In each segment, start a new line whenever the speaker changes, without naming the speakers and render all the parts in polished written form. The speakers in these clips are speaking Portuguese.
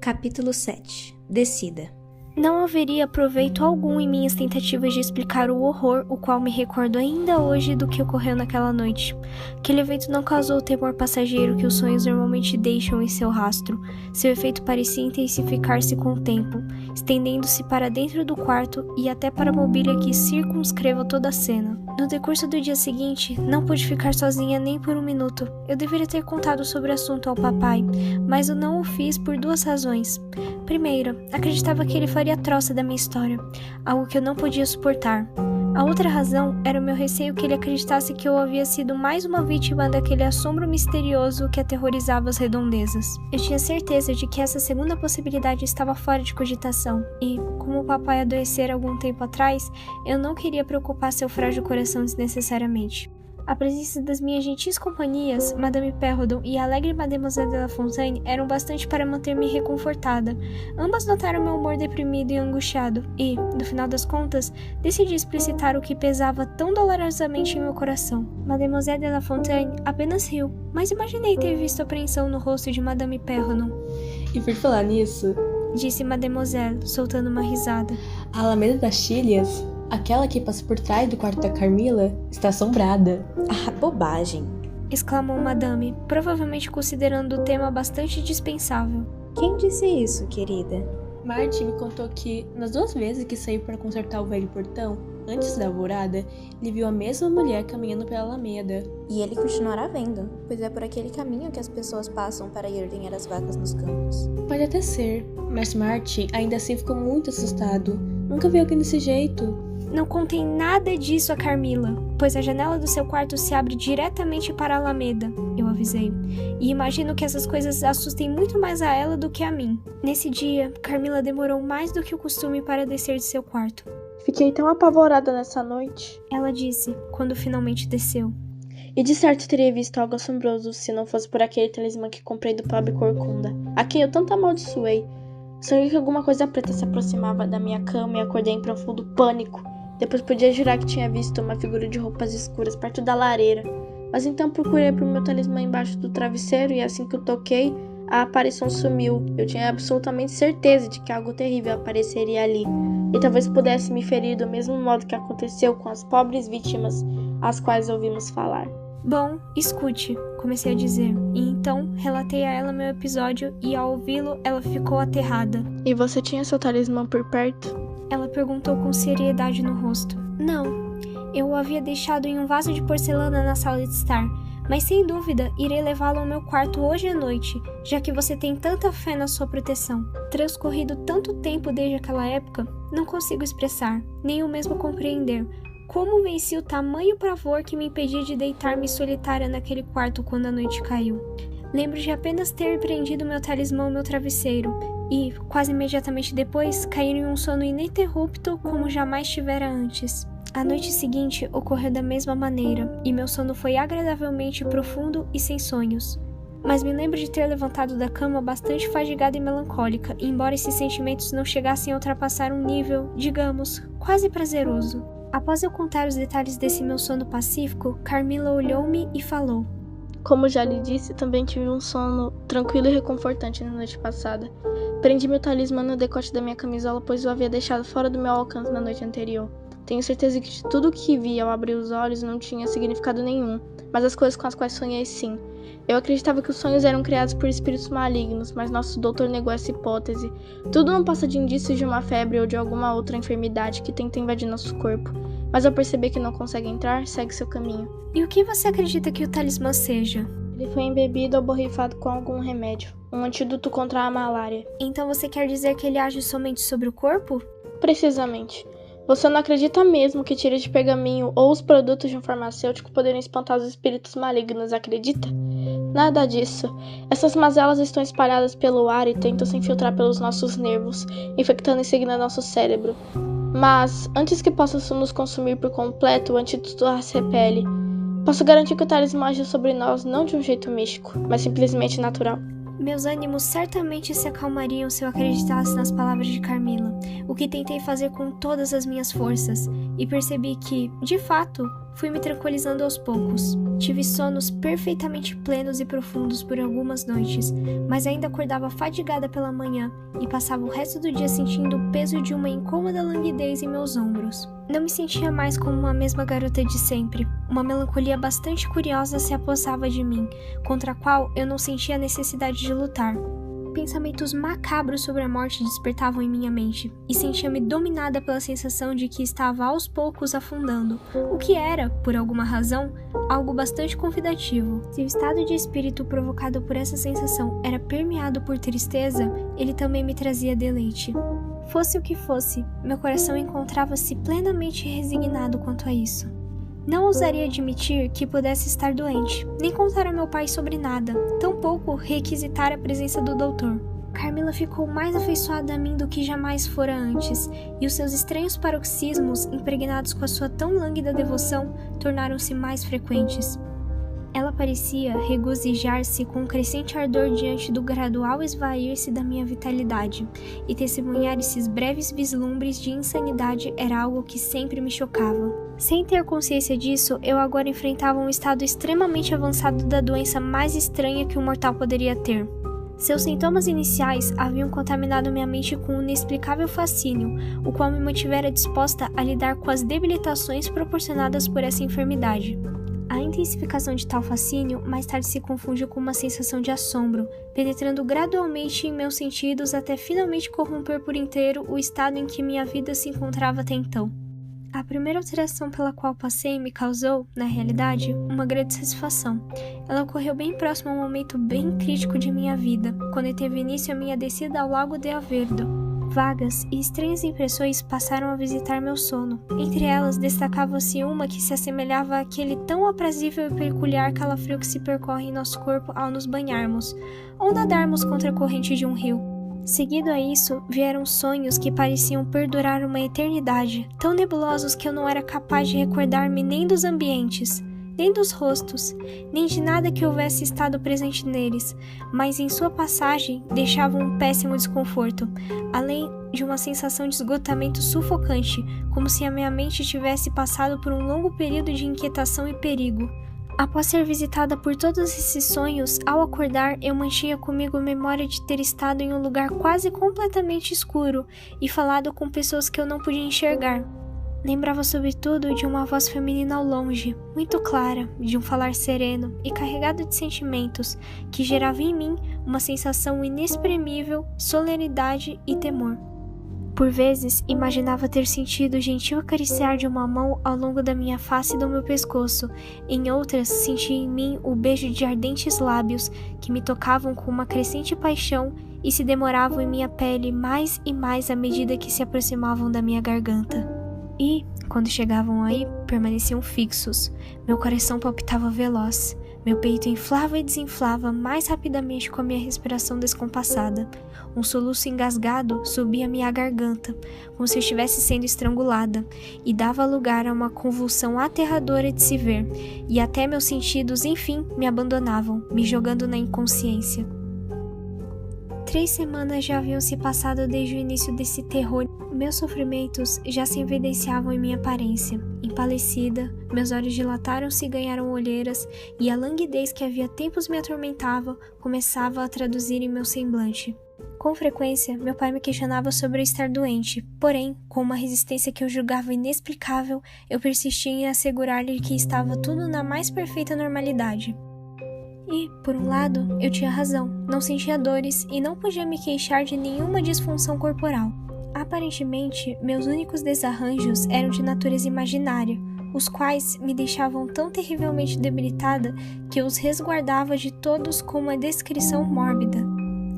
Capítulo 7. Descida.
Não haveria proveito algum em minhas tentativas de explicar o horror, o qual me recordo ainda hoje do que ocorreu naquela noite. Aquele evento não causou o temor passageiro que os sonhos normalmente deixam em seu rastro. Seu efeito parecia intensificar-se com o tempo, estendendo-se para dentro do quarto e até para a mobília que circunscreva toda a cena. No decurso do dia seguinte, não pude ficar sozinha nem por um minuto. Eu deveria ter contado sobre o assunto ao papai, mas eu não o fiz por duas razões. Primeira, acreditava que ele faria troça da minha história, algo que eu não podia suportar. A outra razão era o meu receio que ele acreditasse que eu havia sido mais uma vítima daquele assombro misterioso que aterrorizava as redondezas. Eu tinha certeza de que essa segunda possibilidade estava fora de cogitação e, como o papai adoecera algum tempo atrás, eu não queria preocupar seu frágil coração desnecessariamente. A presença das minhas gentis companhias, Madame Perrodon e a alegre Mademoiselle de La Fontaine, eram bastante para manter-me reconfortada. Ambas notaram meu humor deprimido e angustiado, e, no final das contas, decidi explicitar o que pesava tão dolorosamente em meu coração. Mademoiselle de La Fontaine apenas riu, mas imaginei ter visto apreensão no rosto de Madame Perrodon.
E por falar nisso,
disse Mademoiselle, soltando uma risada.
A Alameda das Tílias, aquela que passa por trás do quarto da Carmila, está assombrada.
Ah, bobagem!
Exclamou Madame, provavelmente considerando o tema bastante dispensável.
Quem disse isso, querida?
Marty me contou que, nas 2 vezes que saiu para consertar o velho portão, antes da alvorada, ele viu a mesma mulher caminhando pela Alameda.
E ele continuará vendo, pois é por aquele caminho que as pessoas passam para ir ordenhar as vacas nos campos.
Pode até ser, mas Marty ainda assim ficou muito assustado. Nunca viu alguém desse jeito.
Não contei nada disso a Carmila, pois a janela do seu quarto se abre diretamente para a Alameda, eu avisei, e imagino que essas coisas assustem muito mais a ela do que a mim. Nesse dia, Carmila demorou mais do que o costume para descer de seu quarto.
Fiquei tão apavorada nessa noite,
ela disse, quando finalmente desceu.
E de certo teria visto algo assombroso se não fosse por aquele talismã que comprei do pobre Corcunda, a quem eu tanto amaldiçoei. Sonhei que alguma coisa preta se aproximava da minha cama e acordei em profundo pânico. Depois podia jurar que tinha visto uma figura de roupas escuras perto da lareira. Mas então procurei por meu talismã embaixo do travesseiro e assim que eu toquei, a aparição sumiu. Eu tinha absolutamente certeza de que algo terrível apareceria ali. E talvez pudesse me ferir do mesmo modo que aconteceu com as pobres vítimas às quais ouvimos falar.
Bom, escute, comecei a dizer, e então relatei a ela meu episódio e ao ouvi-lo ela ficou aterrada.
E você tinha seu talismã por perto?
Ela perguntou com seriedade no rosto. Não, eu o havia deixado em um vaso de porcelana na sala de estar, mas sem dúvida irei levá-lo ao meu quarto hoje à noite, já que você tem tanta fé na sua proteção. Transcorrido tanto tempo desde aquela época, não consigo expressar, nem eu mesmo compreender como venci o tamanho pavor que me impedia de deitar-me solitária naquele quarto quando a noite caiu. Lembro de apenas ter prendido meu talismã ao meu travesseiro e, quase imediatamente depois, cair em um sono ininterrupto como jamais tivera antes. A noite seguinte ocorreu da mesma maneira e meu sono foi agradavelmente profundo e sem sonhos. Mas me lembro de ter levantado da cama bastante fadigada e melancólica, embora esses sentimentos não chegassem a ultrapassar um nível, digamos, quase prazeroso. Após eu contar os detalhes desse meu sono pacífico, Carmila olhou-me e falou.
Como já lhe disse, também tive um sono tranquilo e reconfortante na noite passada. Prendi meu talismã no decote da minha camisola, pois o havia deixado fora do meu alcance na noite anterior. Tenho certeza que de tudo o que vi ao abrir os olhos não tinha significado nenhum, mas as coisas com as quais sonhei sim. Eu acreditava que os sonhos eram criados por espíritos malignos, mas nosso doutor negou essa hipótese. Tudo não passa de indícios de uma febre ou de alguma outra enfermidade que tenta invadir nosso corpo. Mas ao perceber que não consegue entrar, segue seu caminho.
E o que você acredita que o talismã seja?
Ele foi embebido ou borrifado com algum remédio, um antídoto contra a malária.
Então você quer dizer que ele age somente sobre o corpo?
Precisamente. Você não acredita mesmo que tiras de pergaminho ou os produtos de um farmacêutico poderiam espantar os espíritos malignos, acredita? Nada disso. Essas mazelas estão espalhadas pelo ar e tentam se infiltrar pelos nossos nervos, infectando em seguida nosso cérebro. Mas, antes que possam nos consumir por completo, o antídoto as repele. Posso garantir que o talismã age sobre nós não de um jeito místico, mas simplesmente natural.
Meus ânimos certamente se acalmariam se eu acreditasse nas palavras de Carmila, o que tentei fazer com todas as minhas forças, e percebi que, de fato, fui me tranquilizando aos poucos. Tive sonos perfeitamente plenos e profundos por algumas noites, mas ainda acordava fadigada pela manhã e passava o resto do dia sentindo o peso de uma incômoda languidez em meus ombros. Não me sentia mais como a mesma garota de sempre. Uma melancolia bastante curiosa se apossava de mim, contra a qual eu não sentia a necessidade de lutar. Pensamentos macabros sobre a morte despertavam em minha mente, e sentia-me dominada pela sensação de que estava aos poucos afundando, o que era, por alguma razão, algo bastante convidativo. Se o estado de espírito provocado por essa sensação era permeado por tristeza, ele também me trazia deleite. Fosse o que fosse, meu coração encontrava-se plenamente resignado quanto a isso. Não ousaria admitir que pudesse estar doente, nem contar a meu pai sobre nada, tampouco requisitar a presença do doutor. Carmila ficou mais afeiçoada a mim do que jamais fora antes, e os seus estranhos paroxismos, impregnados com a sua tão lânguida devoção, tornaram-se mais frequentes. Ela parecia regozijar-se com um crescente ardor diante do gradual esvair-se da minha vitalidade, e testemunhar esses breves vislumbres de insanidade era algo que sempre me chocava. Sem ter consciência disso, eu agora enfrentava um estado extremamente avançado da doença mais estranha que um mortal poderia ter. Seus sintomas iniciais haviam contaminado minha mente com um inexplicável fascínio, o qual me mantivera disposta a lidar com as debilitações proporcionadas por essa enfermidade. A intensificação de tal fascínio mais tarde se confundiu com uma sensação de assombro, penetrando gradualmente em meus sentidos até finalmente corromper por inteiro o estado em que minha vida se encontrava até então. A primeira alteração pela qual passei me causou, na realidade, uma grande satisfação. Ela ocorreu bem próximo a um momento bem crítico de minha vida, quando teve início a minha descida ao Lago de Averdo. Vagas e estranhas impressões passaram a visitar meu sono. Entre elas, destacava-se uma que se assemelhava àquele tão aprazível e peculiar calafrio que se percorre em nosso corpo ao nos banharmos, ou nadarmos contra a corrente de um rio. Seguido a isso, vieram sonhos que pareciam perdurar uma eternidade, tão nebulosos que eu não era capaz de recordar-me nem dos ambientes, nem dos rostos, nem de nada que houvesse estado presente neles, mas em sua passagem deixavam um péssimo desconforto, além de uma sensação de esgotamento sufocante, como se a minha mente tivesse passado por um longo período de inquietação e perigo. Após ser visitada por todos esses sonhos, ao acordar eu mantinha comigo a memória de ter estado em um lugar quase completamente escuro e falado com pessoas que eu não podia enxergar. Lembrava sobretudo de uma voz feminina ao longe, muito clara, de um falar sereno e carregado de sentimentos, que gerava em mim uma sensação inexprimível, solenidade e temor. Por vezes, imaginava ter sentido o gentil acariciar de uma mão ao longo da minha face e do meu pescoço. Em outras, sentia em mim o beijo de ardentes lábios que me tocavam com uma crescente paixão e se demoravam em minha pele mais e mais à medida que se aproximavam da minha garganta. E, quando chegavam aí, permaneciam fixos. Meu coração palpitava veloz. Meu peito inflava e desinflava mais rapidamente com a minha respiração descompassada. Um soluço engasgado subia à minha garganta, como se eu estivesse sendo estrangulada, e dava lugar a uma convulsão aterradora de se ver, e até meus sentidos, enfim, me abandonavam, me jogando na inconsciência. 3 semanas já haviam se passado desde o início desse terror. Meus sofrimentos já se evidenciavam em minha aparência. Empalecida, meus olhos dilataram-se e ganharam olheiras, e a languidez que havia tempos me atormentava começava a traduzir em meu semblante. Com frequência, meu pai me questionava sobre eu estar doente, porém, com uma resistência que eu julgava inexplicável, eu persistia em assegurar-lhe que estava tudo na mais perfeita normalidade. E, por um lado, eu tinha razão, não sentia dores e não podia me queixar de nenhuma disfunção corporal. Aparentemente, meus únicos desarranjos eram de natureza imaginária, os quais me deixavam tão terrivelmente debilitada que eu os resguardava de todos com uma descrição mórbida.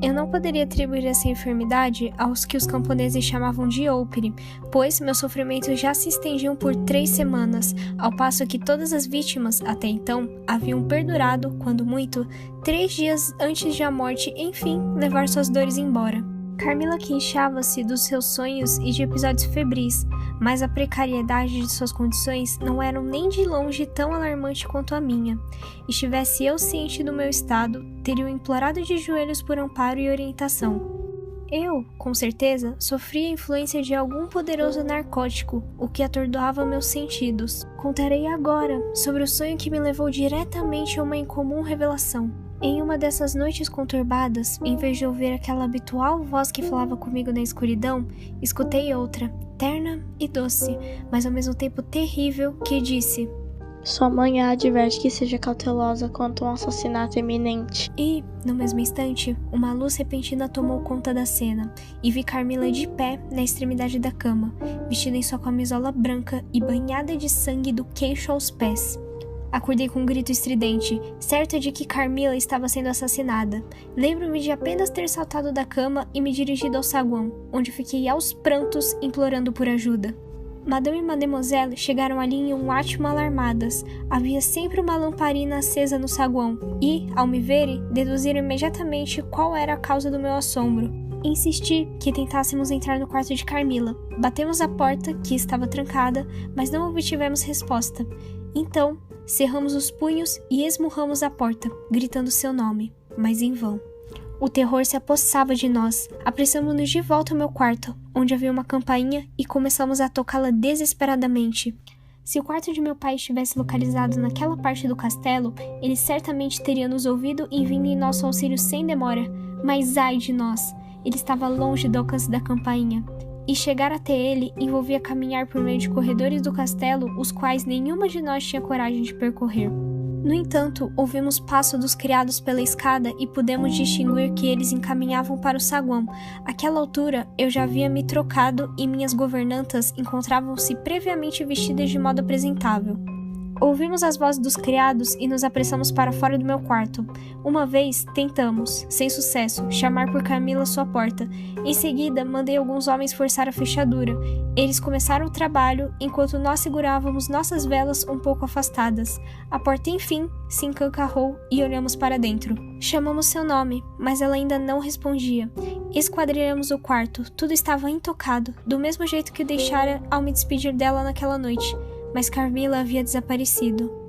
Eu não poderia atribuir essa enfermidade aos que os camponeses chamavam de Oupre, pois meus sofrimentos já se estendiam por 3 semanas, ao passo que todas as vítimas, até então, haviam perdurado, quando muito, 3 dias antes de a morte, enfim, levar suas dores embora. Carmila queixava-se dos seus sonhos e de episódios febris, mas a precariedade de suas condições não era nem de longe tão alarmante quanto a minha. Estivesse eu ciente do meu estado, teria implorado de joelhos por amparo e orientação. Eu, com certeza, sofria a influência de algum poderoso narcótico, o que atordoava meus sentidos. Contarei agora sobre o sonho que me levou diretamente a uma incomum revelação. Em uma dessas noites conturbadas, em vez de ouvir aquela habitual voz que falava comigo na escuridão, escutei outra, terna e doce, mas ao mesmo tempo terrível, que disse:
Sua mãe a adverte que seja cautelosa quanto a um assassinato iminente.
E, no mesmo instante, uma luz repentina tomou conta da cena, e vi Carmila de pé na extremidade da cama, vestida em sua camisola branca e banhada de sangue do queixo aos pés. Acordei com um grito estridente, certa de que Carmila estava sendo assassinada. Lembro-me de apenas ter saltado da cama e me dirigido ao saguão, onde fiquei aos prantos implorando por ajuda. Madame e Mademoiselle chegaram ali em um átimo alarmadas. Havia sempre uma lamparina acesa no saguão e, ao me verem, deduziram imediatamente qual era a causa do meu assombro. Insisti que tentássemos entrar no quarto de Carmila. Batemos a porta, que estava trancada, mas não obtivemos resposta. Então, cerramos os punhos e esmurramos a porta, gritando seu nome, mas em vão. O terror se apossava de nós. Apressamos-nos de volta ao meu quarto, onde havia uma campainha, e começamos a tocá-la desesperadamente. Se o quarto de meu pai estivesse localizado naquela parte do castelo, ele certamente teria nos ouvido e vindo em nosso auxílio sem demora. Mas ai de nós! Ele estava longe do alcance da campainha. E chegar até ele envolvia caminhar por meio de corredores do castelo, os quais nenhuma de nós tinha coragem de percorrer. No entanto, ouvimos passo dos criados pela escada e pudemos distinguir que eles encaminhavam para o saguão. Àquela altura, eu já havia me trocado e minhas governantas encontravam-se previamente vestidas de modo apresentável. Ouvimos as vozes dos criados e nos apressamos para fora do meu quarto. Uma vez, tentamos, sem sucesso, chamar por Carmila sua porta. Em seguida, mandei alguns homens forçar a fechadura. Eles começaram o trabalho, enquanto nós segurávamos nossas velas um pouco afastadas. A porta, enfim, se encancarrou e olhamos para dentro. Chamamos seu nome, mas ela ainda não respondia. Esquadrilhamos o quarto, tudo estava intocado, do mesmo jeito que o deixara ao me despedir dela naquela noite. Mas Carmila havia desaparecido.